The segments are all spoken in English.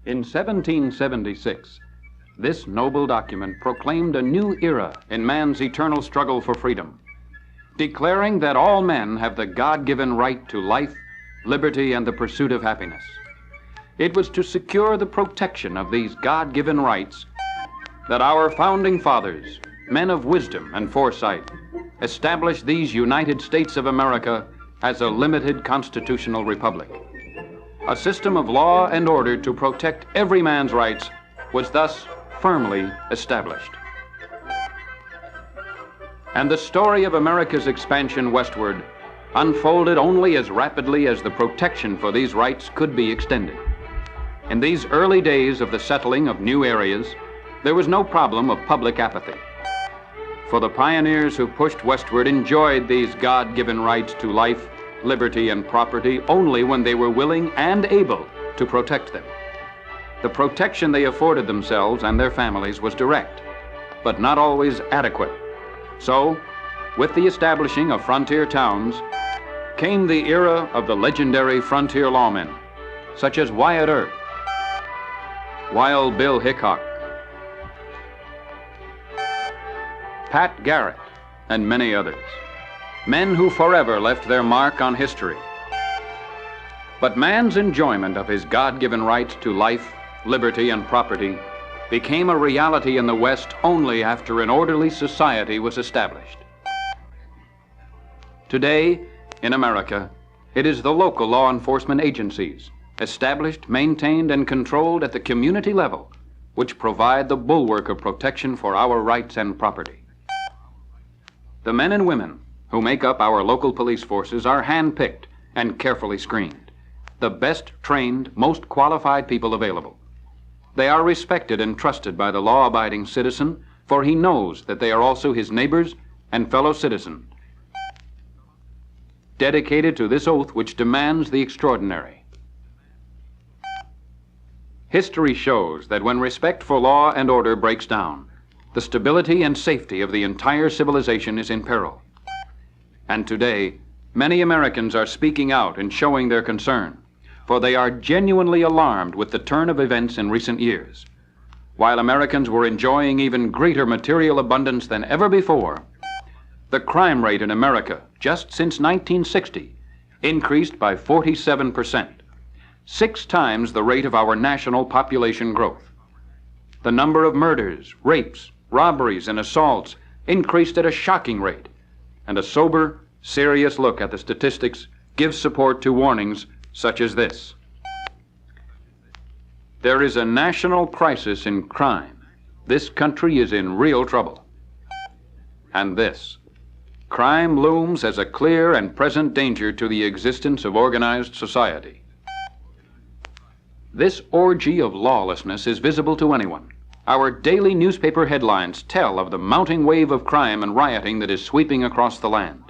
In 1776, this noble document proclaimed a new era in man's eternal struggle for freedom, declaring that all men have the God-given right to life, liberty, and the pursuit of happiness. It was to secure the protection of these God-given rights that our founding fathers, men of wisdom and foresight, established these United States of America as a limited constitutional republic. A system of law and order to protect every man's rights was thus firmly established. And the story of America's expansion westward unfolded only as rapidly as the protection for these rights could be extended. In these early days of the settling of new areas, there was no problem of public apathy. For the pioneers who pushed westward enjoyed these God-given rights to life, liberty, and property only when they were willing and able to protect them. The protection they afforded themselves and their families was direct, but not always adequate. So, with the establishing of frontier towns, came the era of the legendary frontier lawmen, such as Wyatt Earp, Wild Bill Hickok, Pat Garrett, and many others. Men who forever left their mark on history. But man's enjoyment of his God-given rights to life, liberty, and property became a reality in the West only after an orderly society was established. Today, in America, it is the local law enforcement agencies, established, maintained, and controlled at the community level, which provide the bulwark of protection for our rights and property. The men and women who make up our local police forces are hand-picked and carefully screened, the best trained, most qualified people available. They are respected and trusted by the law-abiding citizen, for he knows that they are also his neighbors and fellow citizens, dedicated to this oath which demands the extraordinary. History shows that when respect for law and order breaks down, the stability and safety of the entire civilization is in peril. And today, many Americans are speaking out and showing their concern, for they are genuinely alarmed with the turn of events in recent years. While Americans were enjoying even greater material abundance than ever before, the crime rate in America, just since 1960, increased by 47%, 6 times the rate of our national population growth. The number of murders, rapes, robberies, and assaults increased at a shocking rate, and a sober, serious look at the statistics gives support to warnings such as this. There is a national crisis in crime. This country is in real trouble. And this: crime looms as a clear and present danger to the existence of organized society. This orgy of lawlessness is visible to anyone. Our daily newspaper headlines tell of the mounting wave of crime and rioting that is sweeping across the land.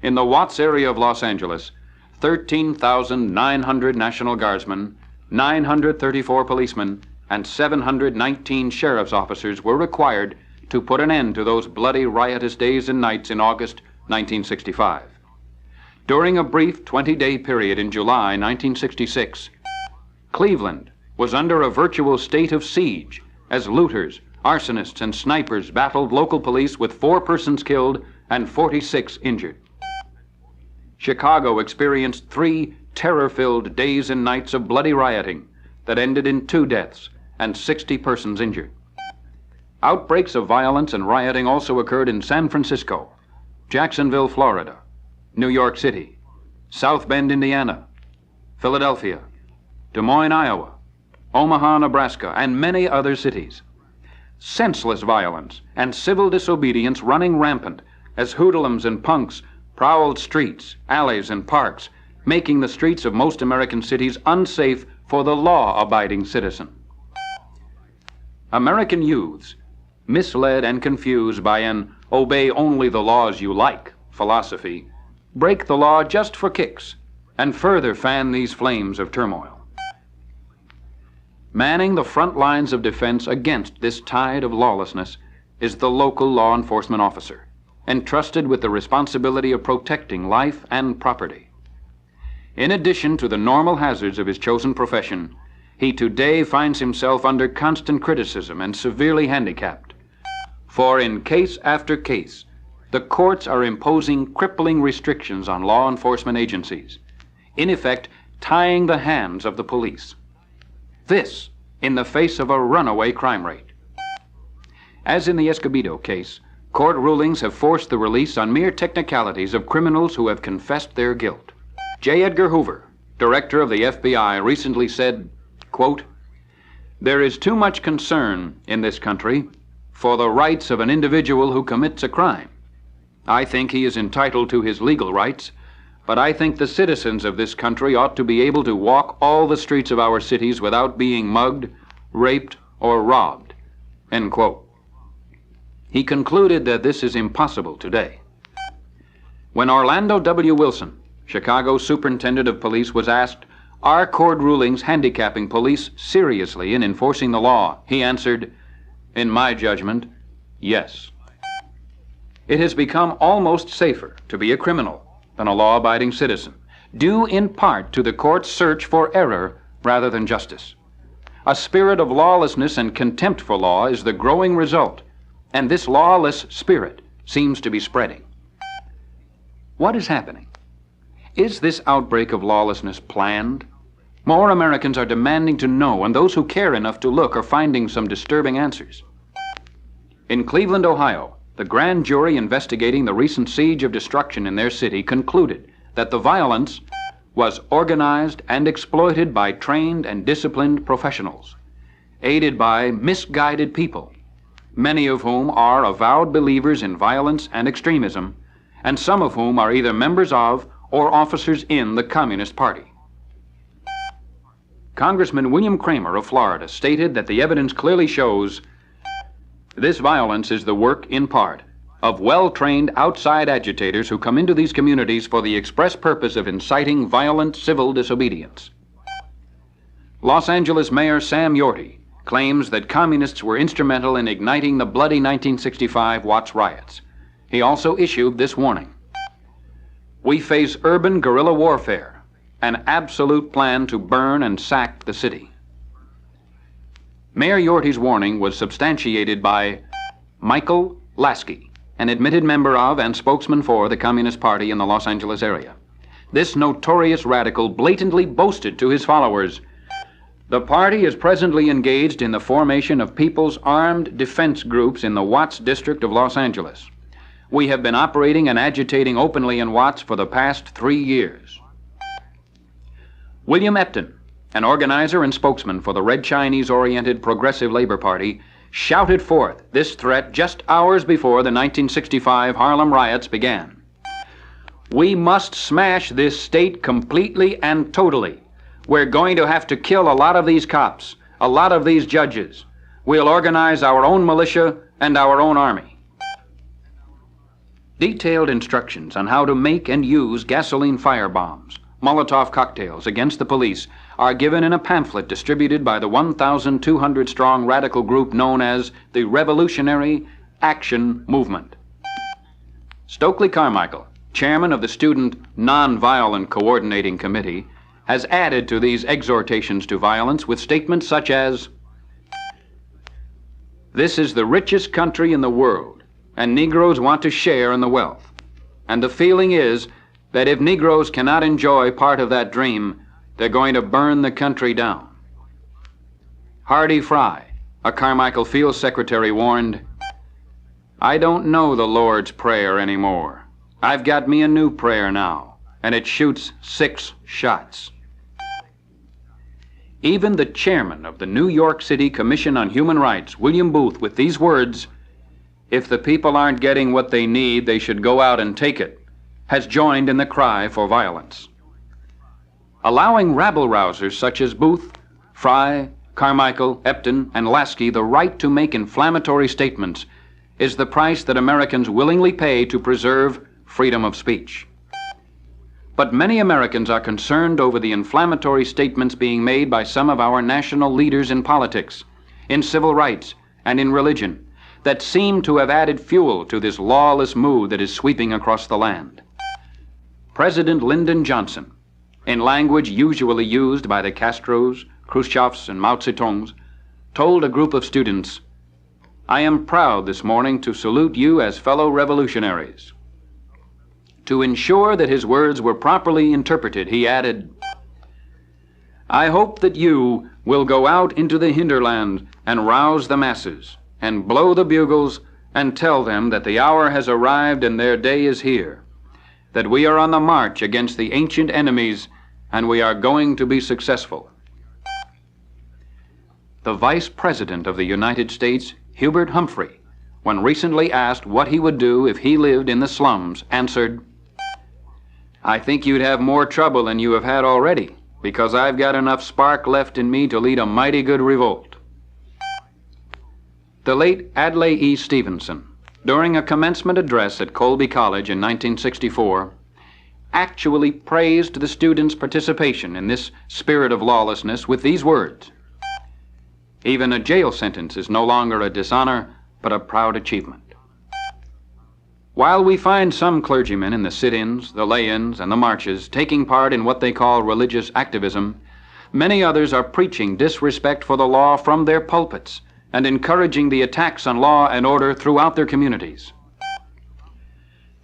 In the Watts area of Los Angeles, 13,900 National Guardsmen, 934 policemen, and 719 sheriff's officers were required to put an end to those bloody, riotous days and nights in August 1965. During a brief 20-day period in July 1966, Cleveland was under a virtual state of siege as looters, arsonists, and snipers battled local police with 4 persons killed and 46 injured. Chicago experienced 3 terror-filled days and nights of bloody rioting that ended in 2 deaths and 60 persons injured. Outbreaks of violence and rioting also occurred in San Francisco, Jacksonville, Florida, New York City, South Bend, Indiana, Philadelphia, Des Moines, Iowa, Omaha, Nebraska, and many other cities. Senseless violence and civil disobedience running rampant as hoodlums and punks prowled streets, alleys, and parks, making the streets of most American cities unsafe for the law-abiding citizen. American youths, misled and confused by an obey only the laws you like philosophy, break the law just for kicks and further fan these flames of turmoil. Manning the front lines of defense against this tide of lawlessness is the local law enforcement officer, entrusted with the responsibility of protecting life and property. In addition to the normal hazards of his chosen profession, he today finds himself under constant criticism and severely handicapped. For in case after case, the courts are imposing crippling restrictions on law enforcement agencies, in effect tying the hands of the police. This in the face of a runaway crime rate. As in the Escobedo case, court rulings have forced the release on mere technicalities of criminals who have confessed their guilt. J. Edgar Hoover, director of the FBI, recently said, quote, "There is too much concern in this country for the rights of an individual who commits a crime. I think he is entitled to his legal rights, but I think the citizens of this country ought to be able to walk all the streets of our cities without being mugged, raped, or robbed." End quote. He concluded that this is impossible today. When Orlando W. Wilson, Chicago Superintendent of Police, was asked, "Are court rulings handicapping police seriously in enforcing the law?" he answered, "In my judgment, yes." It has become almost safer to be a criminal than a law-abiding citizen, due in part to the court's search for error rather than justice. A spirit of lawlessness and contempt for law is the growing result, and this lawless spirit seems to be spreading. What is happening? Is this outbreak of lawlessness planned? More Americans are demanding to know, and those who care enough to look are finding some disturbing answers. In Cleveland, Ohio, the grand jury investigating the recent siege of destruction in their city concluded that the violence was organized and exploited by trained and disciplined professionals, aided by misguided people, many of whom are avowed believers in violence and extremism, and some of whom are either members of or officers in the Communist Party. Congressman William Kramer of Florida stated that the evidence clearly shows this violence is the work, in part, of well-trained outside agitators who come into these communities for the express purpose of inciting violent civil disobedience. Los Angeles Mayor Sam Yorty claims that communists were instrumental in igniting the bloody 1965 Watts riots. He also issued this warning: "We face urban guerrilla warfare, an absolute plan to burn and sack the city." Mayor Yorty's warning was substantiated by Michael Lasky, an admitted member of and spokesman for the Communist Party in the Los Angeles area. This notorious radical blatantly boasted to his followers, "The party is presently engaged in the formation of People's Armed Defense Groups in the Watts district of Los Angeles. We have been operating and agitating openly in Watts for the past 3 years." William Epton, an organizer and spokesman for the Red Chinese-oriented Progressive Labor Party, shouted forth this threat just hours before the 1965 Harlem riots began: "We must smash this state completely and totally. We're going to have to kill a lot of these cops, a lot of these judges. We'll organize our own militia and our own army." Detailed instructions on how to make and use gasoline firebombs, Molotov cocktails against the police are given in a pamphlet distributed by the 1,200-strong radical group known as the Revolutionary Action Movement. Stokely Carmichael, chairman of the Student Nonviolent Coordinating Committee, has added to these exhortations to violence with statements such as, "This is the richest country in the world, and Negroes want to share in the wealth. And the feeling is that if Negroes cannot enjoy part of that dream, they're going to burn the country down." Hardy Fry, a Carmichael Field secretary, warned, "I don't know the Lord's Prayer anymore. I've got me a new prayer now, and it shoots 6 shots. Even the chairman of the New York City Commission on Human Rights, William Booth, with these words, "If the people aren't getting what they need, they should go out and take it," has joined in the cry for violence. Allowing rabble-rousers such as Booth, Fry, Carmichael, Epton, and Lasky the right to make inflammatory statements is the price that Americans willingly pay to preserve freedom of speech. But many Americans are concerned over the inflammatory statements being made by some of our national leaders in politics, in civil rights, and in religion that seem to have added fuel to this lawless mood that is sweeping across the land. President Lyndon Johnson, in language usually used by the Castros, Khrushchev's and Mao Zedong's, told a group of students, "I am proud this morning to salute you as fellow revolutionaries." To ensure that his words were properly interpreted, he added, "I hope that you will go out into the hinterland and rouse the masses, and blow the bugles and tell them that the hour has arrived and their day is here, that we are on the march against the ancient enemies and we are going to be successful." The Vice President of the United States, Hubert Humphrey, when recently asked what he would do if he lived in the slums, answered, "I think you'd have more trouble than you have had already, because I've got enough spark left in me to lead a mighty good revolt." The late Adlai E. Stevenson, during a commencement address at Colby College in 1964, actually praised the students' participation in this spirit of lawlessness with these words, "Even a jail sentence is no longer a dishonor, but a proud achievement." While we find some clergymen in the sit-ins, the lay-ins, and the marches taking part in what they call religious activism, many others are preaching disrespect for the law from their pulpits and encouraging the attacks on law and order throughout their communities.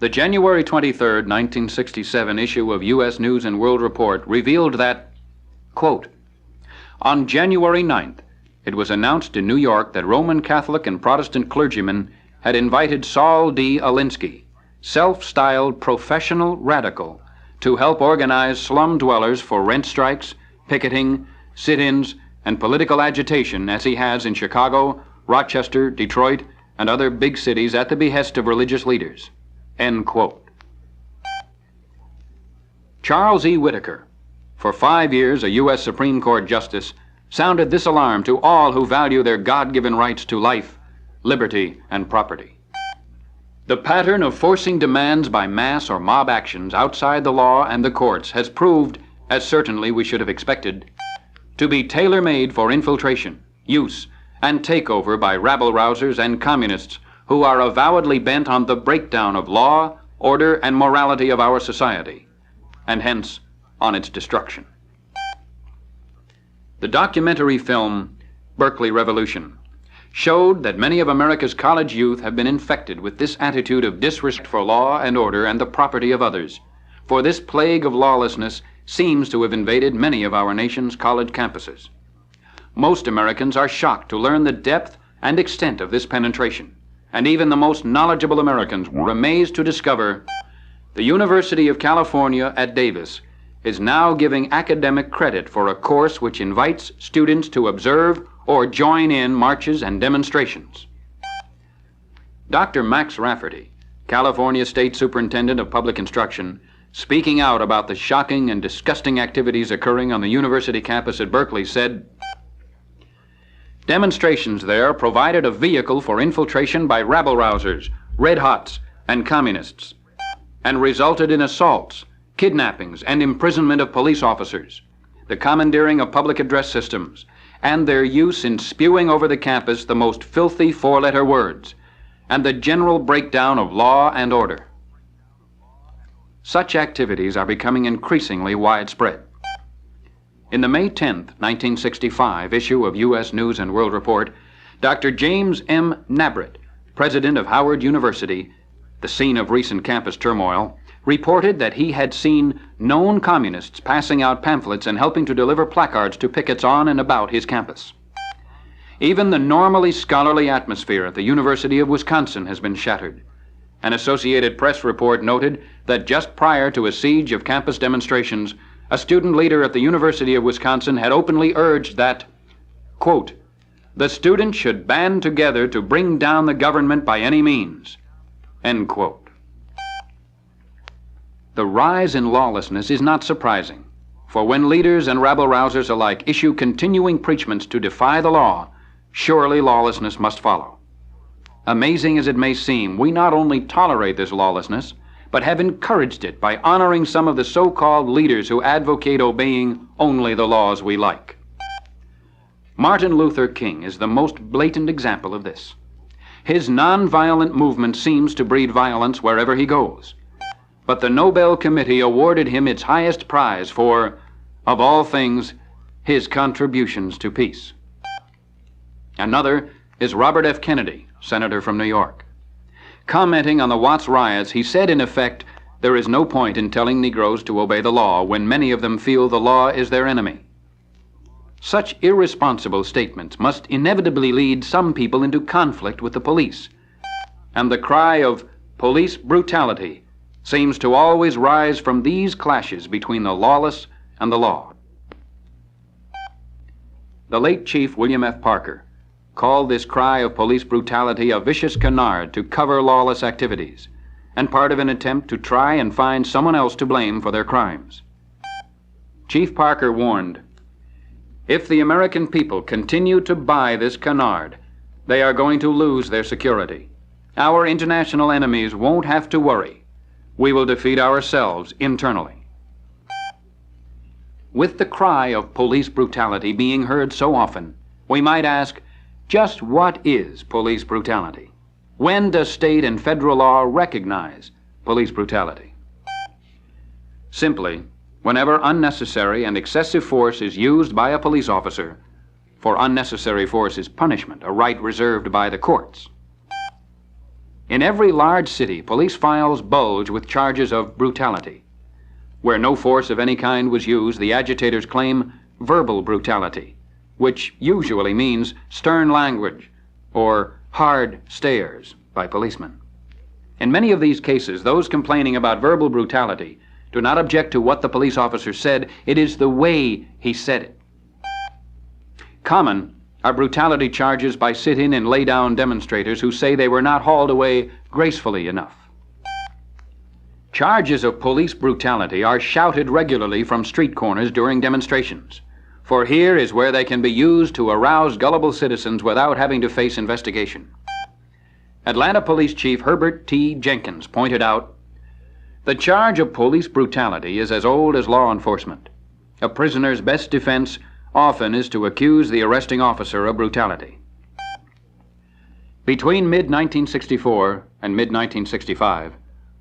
The January 23, 1967 issue of U.S. News and World Report revealed that, quote, "On January 9th, it was announced in New York that Roman Catholic and Protestant clergymen had invited Saul D. Alinsky, self-styled professional radical, to help organize slum dwellers for rent strikes, picketing, sit-ins, and political agitation as he has in Chicago, Rochester, Detroit, and other big cities at the behest of religious leaders." End quote. Charles E. Whitaker, for 5 years a U.S. Supreme Court justice, sounded this alarm to all who value their God-given rights to life, liberty, and property. The pattern of forcing demands by mass or mob actions outside the law and the courts has proved, as certainly we should have expected, to be tailor-made for infiltration, use, and takeover by rabble-rousers and communists who are avowedly bent on the breakdown of law, order, and morality of our society, and hence on its destruction. The documentary film, Berkeley Revolution, showed that many of America's college youth have been infected with this attitude of disrespect for law and order and the property of others, for this plague of lawlessness seems to have invaded many of our nation's college campuses. Most Americans are shocked to learn the depth and extent of this penetration, and even the most knowledgeable Americans were amazed to discover the University of California at Davis is now giving academic credit for a course which invites students to observe or join in marches and demonstrations. Dr. Max Rafferty, California State Superintendent of Public Instruction, speaking out about the shocking and disgusting activities occurring on the university campus at Berkeley, said, "Demonstrations there provided a vehicle for infiltration by rabble-rousers, red-hots, and communists, and resulted in assaults, kidnappings, and imprisonment of police officers, the commandeering of public address systems, and their use in spewing over the campus the most filthy four-letter words, and the general breakdown of law and order." Such activities are becoming increasingly widespread. In the May 10, 1965 issue of U.S. News and World Report, Dr. James M. Nabrett, president of Howard University, the scene of recent campus turmoil, reported that he had seen known communists passing out pamphlets and helping to deliver placards to pickets on and about his campus. Even the normally scholarly atmosphere at the University of Wisconsin has been shattered. An Associated Press report noted that just prior to a siege of campus demonstrations, a student leader at the University of Wisconsin had openly urged that, quote, "the students should band together to bring down the government by any means," end quote. The rise in lawlessness is not surprising, for when leaders and rabble-rousers alike issue continuing preachments to defy the law, surely lawlessness must follow. Amazing as it may seem, we not only tolerate this lawlessness, but have encouraged it by honoring some of the so-called leaders who advocate obeying only the laws we like. Martin Luther King is the most blatant example of this. His nonviolent movement seems to breed violence wherever he goes. But the Nobel Committee awarded him its highest prize for, of all things, his contributions to peace. Another is Robert F. Kennedy, senator from New York. Commenting on the Watts riots, he said in effect, "There is no point in telling Negroes to obey the law when many of them feel the law is their enemy." Such irresponsible statements must inevitably lead some people into conflict with the police, and the cry of police brutality seems to always rise from these clashes between the lawless and the law. The late Chief William F. Parker called this cry of police brutality a vicious canard to cover lawless activities, and part of an attempt to try and find someone else to blame for their crimes. Chief Parker warned, "If the American people continue to buy this canard, they are going to lose their security. Our international enemies won't have to worry. We will defeat ourselves internally." With the cry of police brutality being heard so often, we might ask, just what is police brutality? When does state and federal law recognize police brutality? Simply, whenever unnecessary and excessive force is used by a police officer, for unnecessary force is punishment, a right reserved by the courts. In every large city, police files bulge with charges of brutality. Where no force of any kind was used, the agitators claim verbal brutality, which usually means stern language or hard stares by policemen. In many of these cases, those complaining about verbal brutality do not object to what the police officer said, it is the way he said it. Common are brutality charges by sit-in and lay-down demonstrators who say they were not hauled away gracefully enough. Charges of police brutality are shouted regularly from street corners during demonstrations, for here is where they can be used to arouse gullible citizens without having to face investigation. Atlanta Police Chief Herbert T. Jenkins pointed out, "The charge of police brutality is as old as law enforcement. A prisoner's best defense often is to accuse the arresting officer of brutality." Between mid-1964 and mid-1965,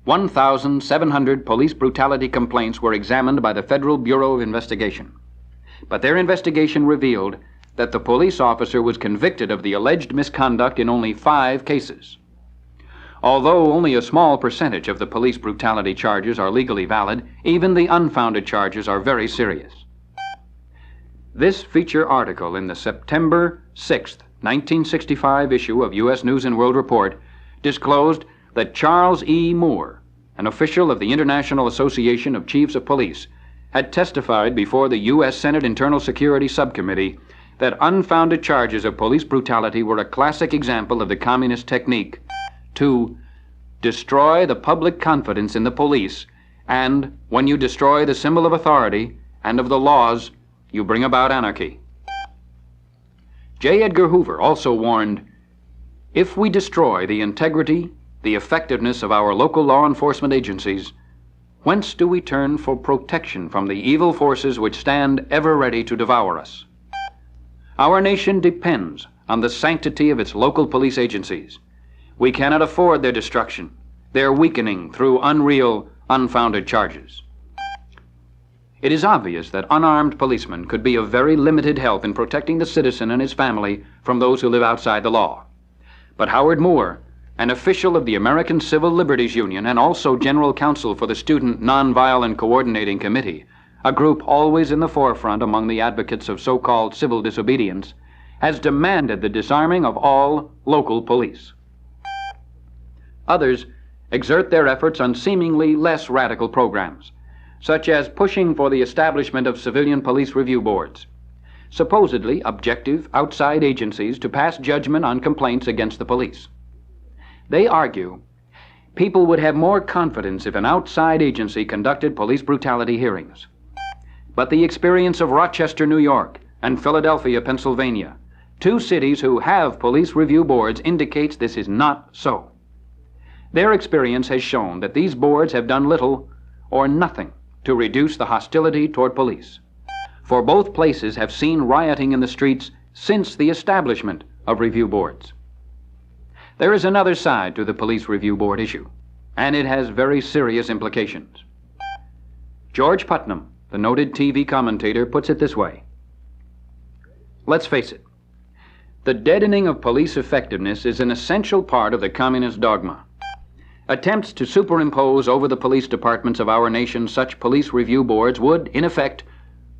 1,700 police brutality complaints were examined by the Federal Bureau of Investigation. But their investigation revealed that the police officer was convicted of the alleged misconduct in only 5 cases. Although only a small percentage of the police brutality charges are legally valid, even the unfounded charges are very serious. This feature article in the September 6, 1965 issue of U.S. News and World Report disclosed that Charles E. Moore, an official of the International Association of Chiefs of Police, had testified before the U.S. Senate Internal Security Subcommittee that unfounded charges of police brutality were a classic example of the communist technique to destroy the public confidence in the police, and when you destroy the symbol of authority and of the laws, you bring about anarchy. J. Edgar Hoover also warned, "If we destroy the integrity, the effectiveness of our local law enforcement agencies, whence do we turn for protection from the evil forces which stand ever ready to devour us? Our nation depends on the sanctity of its local police agencies. We cannot afford their destruction, their weakening through unreal, unfounded charges." It is obvious that unarmed policemen could be of very limited help in protecting the citizen and his family from those who live outside the law. But Howard Moore, an official of the American Civil Liberties Union and also general counsel for the Student Nonviolent Coordinating Committee, a group always in the forefront among the advocates of so-called civil disobedience, has demanded the disarming of all local police. Others exert their efforts on seemingly less radical programs, such as pushing for the establishment of civilian police review boards, supposedly objective outside agencies to pass judgment on complaints against the police. They argue people would have more confidence if an outside agency conducted police brutality hearings. But the experience of Rochester, New York, and Philadelphia, Pennsylvania, 2 cities who have police review boards, indicates this is not so. Their experience has shown that these boards have done little or nothing to reduce the hostility toward police, for both places have seen rioting in the streets since the establishment of review boards. There is another side to the police review board issue, and it has very serious implications. George Putnam, the noted TV commentator, puts it this way: Let's face it, the deadening of police effectiveness is an essential part of the communist dogma. Attempts to superimpose over the police departments of our nation such police review boards would, in effect,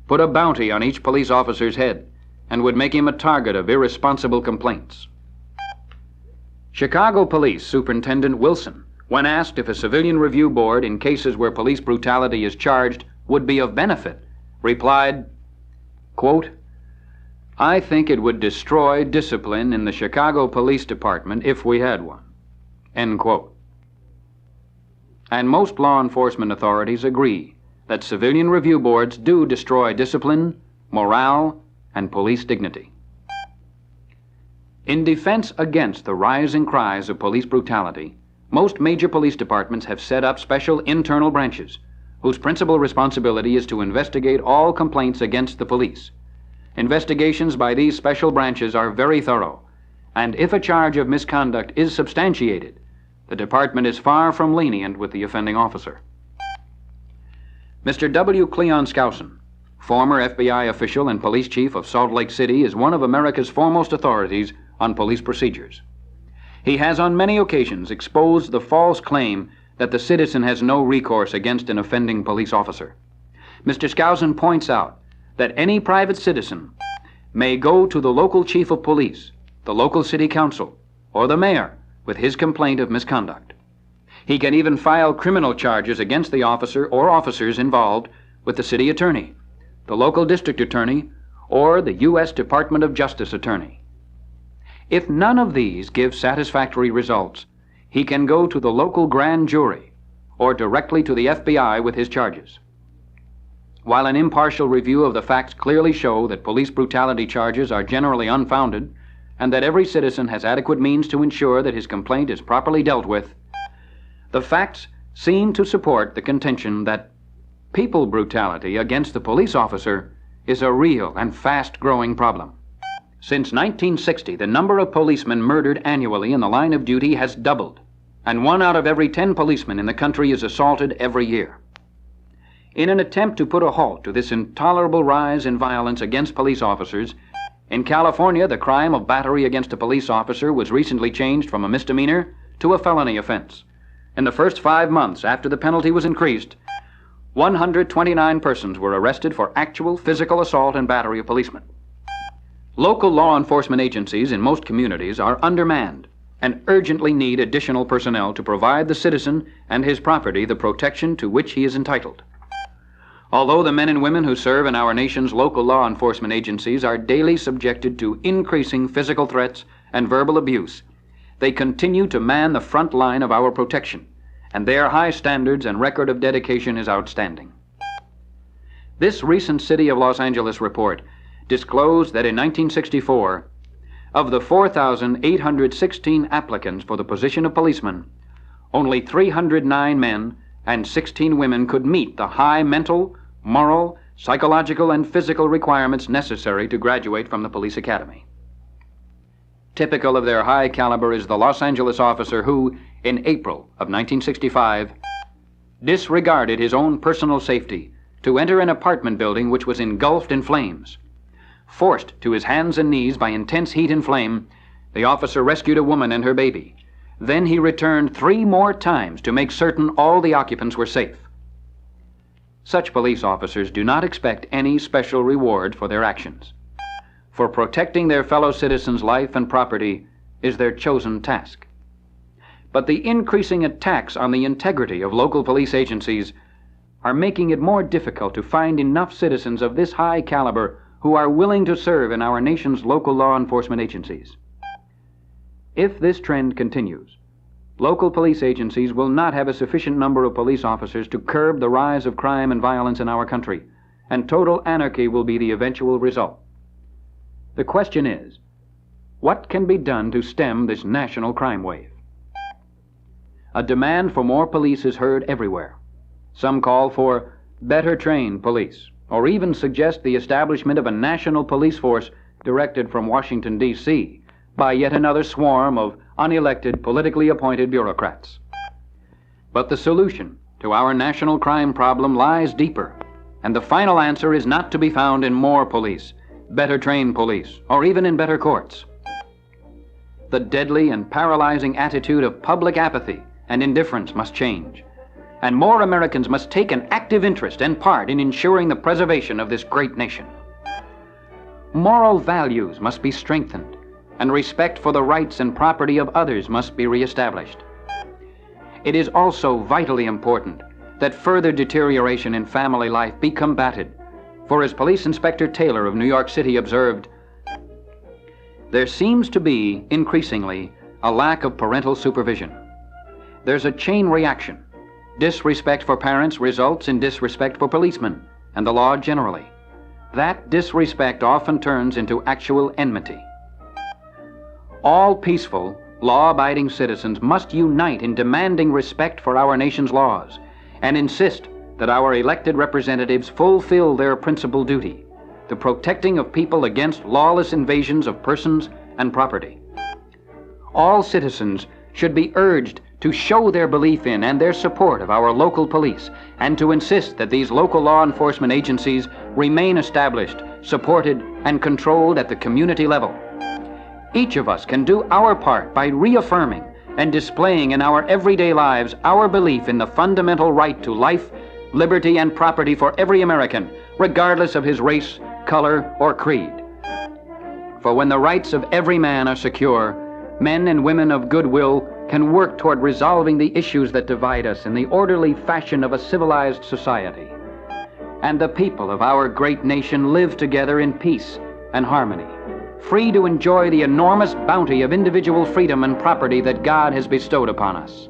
put a bounty on each police officer's head and would make him a target of irresponsible complaints. Chicago Police Superintendent Wilson, when asked if a civilian review board in cases where police brutality is charged would be of benefit, replied, quote, "I think it would destroy discipline in the Chicago Police Department if we had one," end quote. And most law enforcement authorities agree that civilian review boards do destroy discipline, morale, and police dignity. In defense against the rising cries of police brutality, most major police departments have set up special internal branches whose principal responsibility is to investigate all complaints against the police. Investigations by these special branches are very thorough, and if a charge of misconduct is substantiated, the department is far from lenient with the offending officer. Mr. W. Cleon Skousen, former FBI official and police chief of Salt Lake City, is one of America's foremost authorities on police procedures. He has on many occasions exposed the false claim that the citizen has no recourse against an offending police officer. Mr. Skousen points out that any private citizen may go to the local chief of police, the local city council, or the mayor with his complaint of misconduct. He can even file criminal charges against the officer or officers involved with the city attorney, the local district attorney, or the U.S. Department of Justice attorney. If none of these give satisfactory results, he can go to the local grand jury or directly to the FBI with his charges. While an impartial review of the facts clearly show that police brutality charges are generally unfounded and that every citizen has adequate means to ensure that his complaint is properly dealt with, the facts seem to support the contention that people brutality against the police officer is a real and fast-growing problem. Since 1960, the number of policemen murdered annually in the line of duty has doubled, and 1 out of every 10 policemen in the country is assaulted every year. In an attempt to put a halt to this intolerable rise in violence against police officers, in California, the crime of battery against a police officer was recently changed from a misdemeanor to a felony offense. In the first 5 months after the penalty was increased, 129 persons were arrested for actual physical assault and battery of policemen. Local law enforcement agencies in most communities are undermanned and urgently need additional personnel to provide the citizen and his property the protection to which he is entitled. Although the men and women who serve in our nation's local law enforcement agencies are daily subjected to increasing physical threats and verbal abuse, they continue to man the front line of our protection, and their high standards and record of dedication is outstanding. This recent City of Los Angeles report disclosed that in 1964, of the 4,816 applicants for the position of policeman, only 309 men and 16 women could meet the high mental, moral, psychological, and physical requirements necessary to graduate from the police academy. Typical of their high caliber is the Los Angeles officer who, in April of 1965, disregarded his own personal safety to enter an apartment building which was engulfed in flames. Forced to his hands and knees by intense heat and flame, the officer rescued a woman and her baby. Then he returned 3 more times to make certain all the occupants were safe. Such police officers do not expect any special reward for their actions, for protecting their fellow citizens' life and property is their chosen task. But the increasing attacks on the integrity of local police agencies are making it more difficult to find enough citizens of this high caliber who are willing to serve in our nation's local law enforcement agencies. If this trend continues, local police agencies will not have a sufficient number of police officers to curb the rise of crime and violence in our country, and total anarchy will be the eventual result. The question is, what can be done to stem this national crime wave? A demand for more police is heard everywhere. Some call for better trained police, or even suggest the establishment of a national police force directed from Washington, D.C., by yet another swarm of unelected, politically appointed bureaucrats. But the solution to our national crime problem lies deeper, and the final answer is not to be found in more police, better trained police, or even in better courts. The deadly and paralyzing attitude of public apathy and indifference must change, and more Americans must take an active interest and part in ensuring the preservation of this great nation. Moral values must be strengthened, and respect for the rights and property of others must be reestablished. It is also vitally important that further deterioration in family life be combated, for as Police Inspector Taylor of New York City observed, there seems to be, increasingly, a lack of parental supervision. There's a chain reaction. Disrespect for parents results in disrespect for policemen and the law generally. That disrespect often turns into actual enmity. All peaceful, law-abiding citizens must unite in demanding respect for our nation's laws and insist that our elected representatives fulfill their principal duty, the protecting of people against lawless invasions of persons and property. All citizens should be urged to show their belief in and their support of our local police, and to insist that these local law enforcement agencies remain established, supported, and controlled at the community level. Each of us can do our part by reaffirming and displaying in our everyday lives our belief in the fundamental right to life, liberty, and property for every American, regardless of his race, color, or creed. For when the rights of every man are secure, men and women of goodwill can work toward resolving the issues that divide us in the orderly fashion of a civilized society. And the people of our great nation live together in peace and harmony, free to enjoy the enormous bounty of individual freedom and property that God has bestowed upon us.